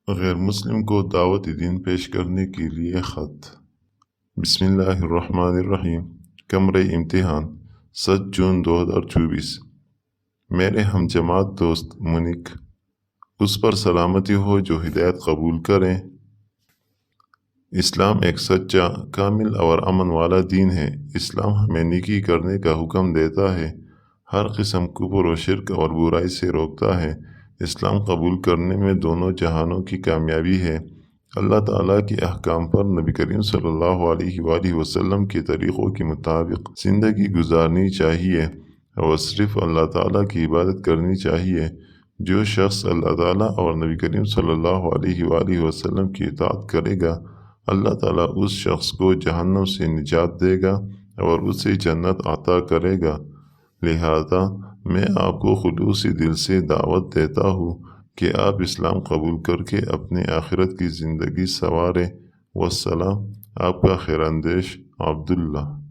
غیر مسلم کو دعوت دین پیش کرنے کے لیے خط۔ بسم اللہ الرحمن الرحیم۔ کمرہ امتحان 7 جون 2024۔ میرے ہم جماعت دوست منک، اس پر سلامتی ہو جو ہدایت قبول کریں۔ اسلام ایک سچا، کامل اور امن والا دین ہے۔ اسلام ہمیں نیکی کرنے کا حکم دیتا ہے، ہر قسم کفر و شرک اور برائی سے روکتا ہے۔ اسلام قبول کرنے میں دونوں جہانوں کی کامیابی ہے۔ اللہ تعالیٰ کے احکام پر نبی کریم صلی اللہ علیہ وآلہ وسلم کے طریقوں کے مطابق زندگی گزارنی چاہیے اور صرف اللہ تعالیٰ کی عبادت کرنی چاہیے۔ جو شخص اللہ تعالیٰ اور نبی کریم صلی اللہ علیہ وآلہ وسلم کی اطاعت کرے گا، اللہ تعالیٰ اس شخص کو جہنم سے نجات دے گا اور اسے جنت عطا کرے گا۔ لہذا میں آپ کو خلوصی دل سے دعوت دیتا ہوں کہ آپ اسلام قبول کر کے اپنے آخرت کی زندگی سنواریں۔ والسلام، آپ کا خیر اندیش عبداللہ۔